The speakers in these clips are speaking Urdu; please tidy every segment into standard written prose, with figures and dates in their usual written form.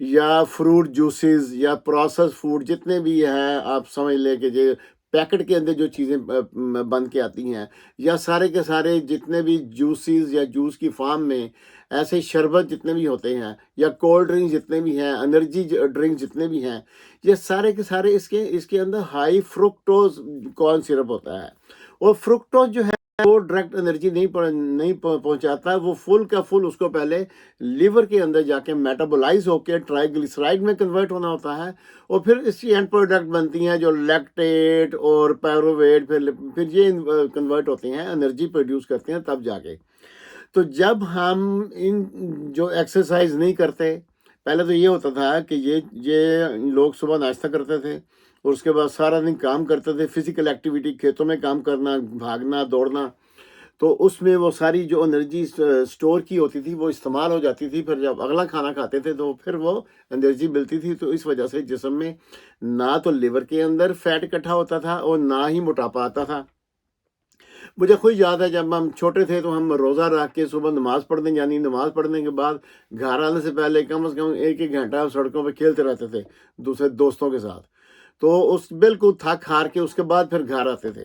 یا فروٹ جوسز یا پروسیس فوڈ جتنے بھی ہیں، آپ سمجھ لیں کہ جو پیکٹ کے اندر جو چیزیں بن کے آتی ہیں، یا سارے کے سارے جتنے بھی جوسز یا جوس کی فارم میں ایسے شربت جتنے بھی ہوتے ہیں، یا کولڈ ڈرنک جتنے بھی ہیں، انرجی ڈرنک جتنے بھی ہیں، یہ سارے کے سارے اس کے اندر ہائی فرکٹوز کارن سرپ ہوتا ہے، اور فرکٹوز جو ہے وہ ڈائریکٹ انرجی نہیں پہنچاتا، وہ فل کا فل اس کو پہلے لیور کے اندر جا کے میٹابولائز ہو کے ٹرائیگلیسرائڈ میں کنورٹ ہونا ہوتا ہے، اور پھر اس کی اینڈ پروڈکٹ بنتی ہیں جو لیکٹیٹ اور پیروویٹ، پھر یہ کنورٹ ہوتے ہیں، انرجی پروڈیوس کرتے ہیں تب جا کے۔ تو جب ہم ان جو ایکسرسائز نہیں کرتے، پہلے تو یہ ہوتا تھا کہ یہ لوگ صبح ناشتہ کرتے تھے اور اس کے بعد سارا دن کام کرتے تھے، فزیکل ایکٹیویٹی، کھیتوں میں کام کرنا، بھاگنا دوڑنا، تو اس میں وہ ساری جو انرجی سٹور کی ہوتی تھی وہ استعمال ہو جاتی تھی، پھر جب اگلا کھانا کھاتے تھے تو پھر وہ انرجی ملتی تھی، تو اس وجہ سے جسم میں نہ تو لیور کے اندر فیٹ اکٹھا ہوتا تھا اور نہ ہی موٹاپا آتا تھا۔ مجھے خود یاد ہے جب ہم چھوٹے تھے تو ہم روزہ رکھ کے صبح نماز پڑھنے، یعنی نماز پڑھنے کے بعد گھر آنے سے پہلے کم از کم ایک گھنٹہ سڑکوں پہ کھیلتے رہتے تھے دوسرے دوستوں کے ساتھ، تو اس بالکل تھک ہار کے اس کے بعد پھر گھر آتے تھے،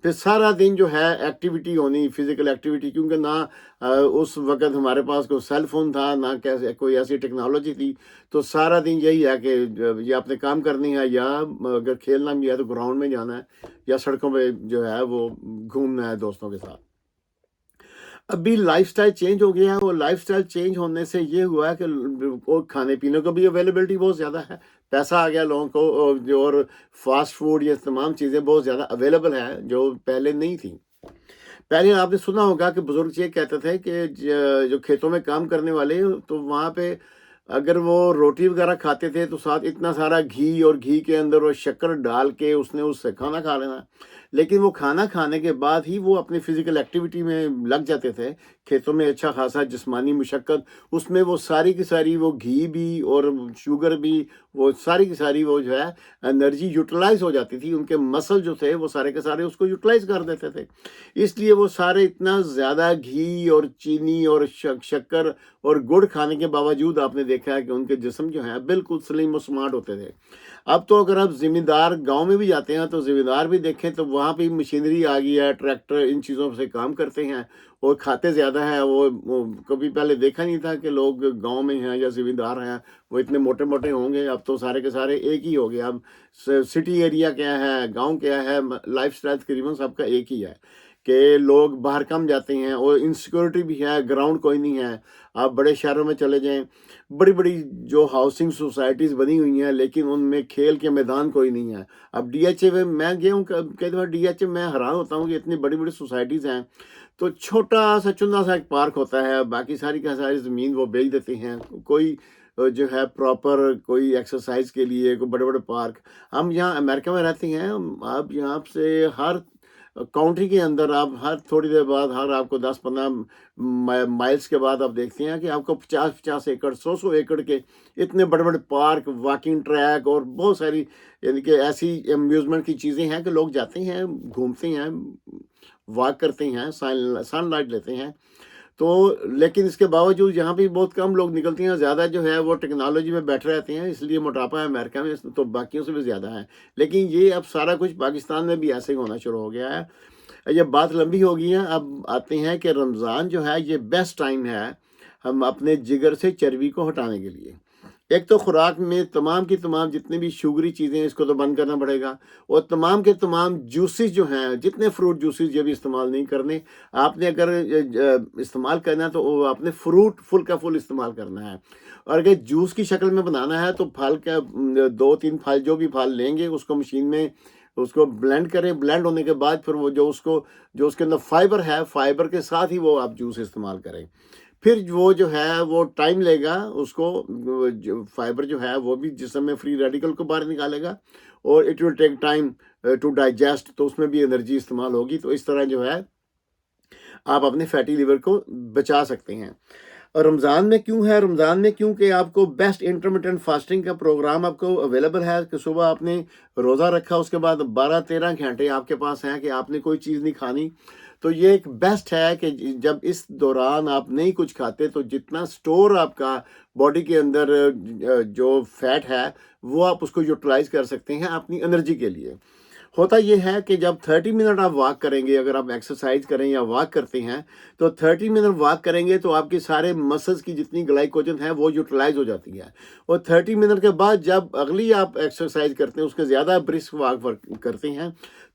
پھر سارا دن جو ہے ایکٹیویٹی ہونی، فزیکل ایکٹیویٹی، کیونکہ نہ اس وقت ہمارے پاس کوئی سیل فون تھا، نہ کیسے کوئی ایسی ٹیکنالوجی تھی، تو سارا دن یہی ہے کہ یا اپنے کام کرنی ہے، یا اگر کھیلنا بھی ہے تو گراؤنڈ میں جانا ہے، یا سڑکوں پہ جو ہے وہ گھومنا ہے دوستوں کے ساتھ۔ ابھی لائف سٹائل چینج ہو گیا ہے، اور لائف سٹائل چینج ہونے سے یہ ہوا ہے کہ کھانے پینے کو بھی اویلیبلٹی بہت زیادہ ہے، پیسہ آ گیا لوگوں کو، اور فاسٹ فوڈ یہ تمام چیزیں بہت زیادہ اویلیبل ہیں جو پہلے نہیں تھیں۔ پہلے آپ نے سنا ہوگا کہ بزرگ یہ کہتے تھے کہ جو کھیتوں میں کام کرنے والے، تو وہاں پہ اگر وہ روٹی وغیرہ کھاتے تھے تو ساتھ اتنا سارا گھی، اور گھی کے اندر وہ شکر ڈال کے اس سے کھانا کھا لینا، لیکن وہ کھانا کھانے کے بعد ہی وہ اپنی فزیکل ایکٹیویٹی میں لگ جاتے تھے، کھیتوں میں اچھا خاصا جسمانی مشقت، اس میں وہ ساری کی ساری وہ گھی بھی اور شوگر بھی، وہ ساری کی ساری وہ جو ہے انرجی یوٹیلائز ہو جاتی تھی، ان کے مسل جو تھے وہ سارے کے سارے اس کو یوٹیلائز کر دیتے تھے، اس لیے وہ سارے اتنا زیادہ گھی اور چینی اور شکر اور گڑ کھانے کے باوجود آپ نے دیکھا ہے کہ ان کے جسم جو ہے بالکل سلیم و سمارٹ ہوتے تھے۔ اب تو اگر آپ ذمہ دار گاؤں میں بھی جاتے ہیں تو ذمہ دار بھی دیکھیں تو وہاں پہ مشینری آ گئی ہے، ٹریکٹر ان چیزوں سے کام کرتے ہیں اور کھاتے زیادہ ہیں۔ وہ کبھی پہلے دیکھا نہیں تھا کہ لوگ گاؤں میں ہیں یا ذمہ دار ہیں وہ اتنے موٹے موٹے ہوں گے، اب تو سارے کے سارے ایک ہی ہو گئے۔ اب سٹی ایریا کیا ہے، گاؤں کیا ہے، لائف سٹائل تقریباً سب کا ایک ہی ہے کہ لوگ باہر کم جاتے ہیں، اور انسیکیورٹی بھی ہے، گراؤنڈ کوئی نہیں ہے۔ آپ بڑے شہروں میں چلے جائیں، بڑی بڑی جو ہاؤسنگ سوسائٹیز بنی ہوئی ہیں، لیکن ان میں کھیل کے میدان کوئی نہیں ہے۔ اب ڈی ایچ اے میں گیا ہوں کئی دفعہ، ڈی ایچ اے میں حیران ہوتا ہوں کہ اتنی بڑی بڑی سوسائٹیز ہیں تو چھوٹا سا چنا سا ایک پارک ہوتا ہے، باقی ساری کا ساری زمین وہ بیچ دیتے ہیں، کوئی جو ہے پراپر کوئی ایکسرسائز کے لیے کوئی بڑے بڑے پارک۔ ہم یہاں امریکہ میں رہتے ہیں، آپ یہاں سے ہر کاؤنٹری کے اندر آپ ہر تھوڑی دیر بعد، ہر آپ کو 10-15 مائلز کے بعد آپ دیکھتے ہیں کہ آپ کو 50 ایکڑ 100 ایکڑ کے اتنے بڑے بڑے پارک، واکنگ ٹریک اور بہت ساری یعنی کہ ایسی امیوزمنٹ کی چیزیں ہیں کہ لوگ جاتے ہیں، گھومتے ہیں، واک کرتے ہیں، سن لائٹ لیتے ہیں۔ تو لیکن اس کے باوجود یہاں بھی بہت کم لوگ نکلتے ہیں، زیادہ جو ہے وہ ٹیکنالوجی میں بیٹھے رہتے ہیں، اس لیے موٹاپا ہے امریکہ میں تو باقیوں سے بھی زیادہ ہے۔ لیکن یہ اب سارا کچھ پاکستان میں بھی ایسے ہی ہونا شروع ہو گیا ہے۔ یہ بات لمبی ہو گئی ہے، اب آتے ہیں کہ رمضان جو ہے یہ بیسٹ ٹائم ہے ہم اپنے جگر سے چربی کو ہٹانے کے لیے۔ ایک تو خوراک میں تمام کی تمام جتنے بھی شوگری چیزیں ہیں اس کو تو بند کرنا پڑے گا، اور تمام کے تمام جوسز جو ہیں، جتنے فروٹ جوسز یہ بھی استعمال نہیں کرنے۔ آپ نے اگر استعمال کرنا ہے تو وہ آپ نے فروٹ فل کا فل استعمال کرنا ہے، اور اگر جوس کی شکل میں بنانا ہے تو پھل کا 2-3 پھل جو بھی پھل لیں گے اس کو مشین میں اس کو بلینڈ کریں، بلینڈ ہونے کے بعد پھر وہ جو اس کے اندر فائبر ہے، فائبر کے ساتھ ہی وہ آپ جوس استعمال کریں۔ پھر وہ جو ہے وہ ٹائم لے گا، اس کو فائبر جو ہے وہ بھی جسم میں فری ریڈیکل کو باہر نکالے گا، اور it will take time to digest, تو اس میں بھی انرجی استعمال ہوگی۔ تو اس طرح جو ہے آپ اپنے فیٹی لیور کو بچا سکتے ہیں۔ اور رمضان میں کیوں ہے؟ رمضان میں کیونکہ آپ کو بیسٹ انٹرمیٹنٹ فاسٹنگ کا پروگرام آپ کو اویلیبل ہے کہ صبح آپ نے روزہ رکھا، اس کے بعد 12-13 گھنٹے آپ کے پاس ہیں کہ آپ نے کوئی چیز نہیں کھانی، تو یہ ایک بیسٹ ہے کہ جب اس دوران آپ نہیں کچھ کھاتے تو جتنا سٹور آپ کا باڈی کے اندر جو فیٹ ہے وہ آپ اس کو یوٹیلائز کر سکتے ہیں اپنی انرجی کے لیے۔ ہوتا یہ ہے کہ جب 30 منٹ آپ واک کریں گے، اگر آپ ایکسرسائز کریں یا واک کرتے ہیں تو 30 منٹ واک کریں گے تو آپ کی سارے مسلز کی جتنی گلائکوجن ہے وہ یوٹیلائز ہو جاتی ہے، اور 30 منٹ کے بعد جب اگلی آپ ایکسرسائز کرتے ہیں، اس کے زیادہ برسک واک کرتے ہیں،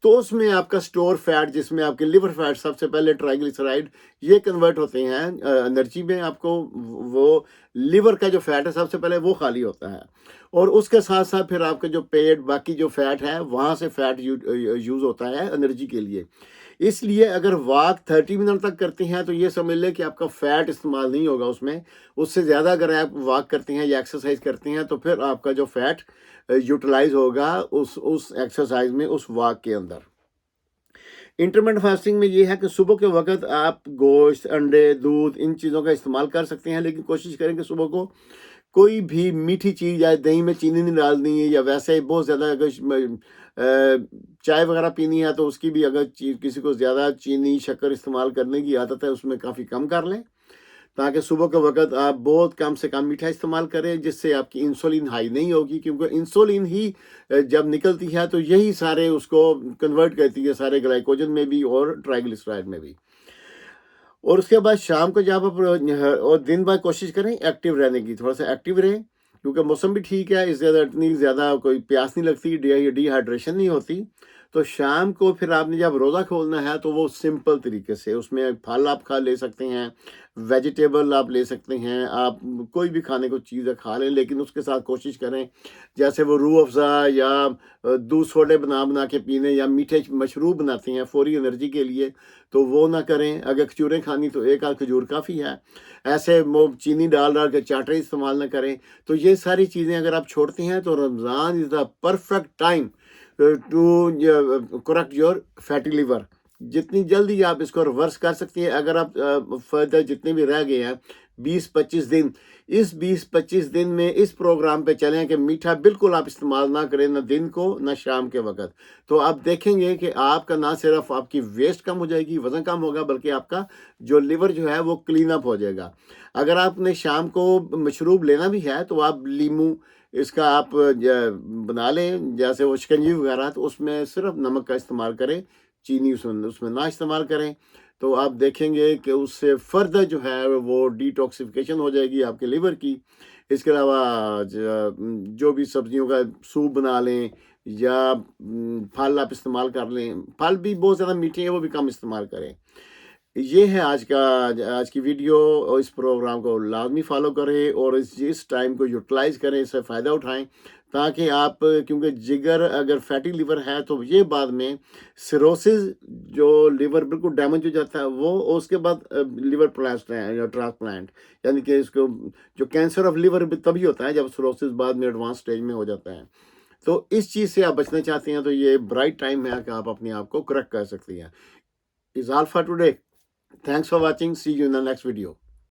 تو اس میں آپ کا سٹور فیٹ، جس میں آپ کے لیور فیٹ سب سے پہلے ٹرائیگلیسرائڈ یہ کنورٹ ہوتے ہیں انرجی میں، آپ کو وہ لیور کا جو فیٹ ہے سب سے پہلے وہ خالی ہوتا ہے، اور اس کے ساتھ ساتھ پھر آپ کا جو پیٹ باقی جو فیٹ ہے وہاں سے فیٹ یوز ہوتا ہے انرجی کے لیے۔ اس لیے اگر واک 30 منٹ تک کرتے ہیں تو یہ سمجھ لیں کہ آپ کا فیٹ استعمال نہیں ہوگا اس میں، اس سے زیادہ اگر آپ واک کرتے ہیں یا ایکسرسائز کرتے ہیں تو پھر آپ کا جو فیٹ یوٹیلائز ہوگا اس ایکسرسائز میں، اس واک کے اندر۔ انٹرمیٹنٹ فاسٹنگ میں یہ ہے کہ صبح کے وقت آپ گوشت، انڈے، دودھ ان چیزوں کا استعمال کر سکتے ہیں، لیکن کوشش کریں کہ صبح کو کوئی بھی میٹھی چیز یا دہی میں چینی نہیں ڈالنی ہے، یا ویسے بہت زیادہ اگر چائے وغیرہ پینی ہے تو اس کی بھی اگر کسی کو زیادہ چینی شکر استعمال کرنے کی عادت ہے اس میں کافی کم کر لیں، تاکہ صبح کے وقت آپ بہت کم سے کم میٹھا استعمال کریں، جس سے آپ کی انسولین ہائی نہیں ہوگی، کیونکہ انسولین ہی جب نکلتی ہے تو یہی سارے اس کو کنورٹ کرتی ہے، سارے گلائکوجن میں بھی اور ٹرائیگلیسرائڈ میں بھی۔ اور اس کے بعد شام کو جب آپ اور دن بھر کوشش کریں ایکٹیو رہنے کی، تھوڑا سا ایکٹیو رہیں، کیونکہ موسم بھی ٹھیک ہے، اس زیادہ اتنی زیادہ کوئی پیاس نہیں لگتی، ڈی ہائیڈریشن نہیں ہوتی۔ تو شام کو پھر آپ نے جب روزہ کھولنا ہے تو وہ سمپل طریقے سے، اس میں پھل آپ کھا لے سکتے ہیں، ویجیٹیبل آپ لے سکتے ہیں، آپ کوئی بھی کھانے کو چیز کھا لیں، لیکن اس کے ساتھ کوشش کریں جیسے وہ روح افزا یا دودھ سوڈے بنا کے پینے، یا میٹھے مشروب بناتے ہیں فوری انرجی کے لیے، تو وہ نہ کریں۔ اگر کھجوریں کھانی تو ایک آدھ کھجور کافی ہے، ایسے چینی ڈال کے چاٹے استعمال نہ کریں۔ تو یہ ساری چیزیں اگر آپ چھوڑتے ہیں تو Ramzan is the perfect time to correct your fatty liver. جتنی جلدی آپ اس کو ریورس کر سکتے ہیں، اگر آپ فردر جتنے بھی رہ گئے ہیں 20-25 دن، اس 20-25 دن میں اس پروگرام پہ چلیں کہ میٹھا بالکل آپ استعمال نہ کریں، نہ دن کو نہ شام کے وقت، تو آپ دیکھیں گے کہ آپ کا نہ صرف آپ کی ویسٹ کم ہو جائے گی، وزن کم ہوگا، بلکہ آپ کا جو لیور جو ہے وہ کلین اپ ہو جائے گا۔ اگر آپ نے شام کو مشروب لینا بھی ہے تو آپ لیمو اس کا آپ بنا لیں، جیسے وہ شکنجی وغیرہ، تو اس میں صرف نمک کا استعمال کریں، چینی اس میں نہ استعمال کریں، تو آپ دیکھیں گے کہ اس سے فردر جو ہے وہ ڈیٹاکسیفیکیشن ہو جائے گی آپ کے لیور کی۔ اس کے علاوہ جو بھی سبزیوں کا سوپ بنا لیں، یا پھل آپ استعمال کر لیں، پھل بھی بہت زیادہ میٹھے ہیں وہ بھی کم استعمال کریں۔ یہ ہے آج کی ویڈیو، اور اس پروگرام کو لازمی فالو کریں اور اس ٹائم کو یوٹیلائز کریں، اس سے فائدہ اٹھائیں، تاکہ آپ، کیونکہ جگر اگر فیٹی لیور ہے تو یہ بعد میں سیروسز، جو لیور بالکل ڈیمیج ہو جاتا ہے وہ، اس کے بعد لیور ٹرانسپلانٹ، یعنی کہ اس کو جو کینسر آف لیور تبھی ہوتا ہے جب سیروسز بعد میں ایڈوانس سٹیج میں ہو جاتا ہے۔ تو اس چیز سے آپ بچنا چاہتے ہیں تو یہ برائٹ ٹائم ہے کہ آپ اپنے آپ کو کریکٹ کر سکتے ہیں۔ Is all for today. Thanks for watching. See you in the next video.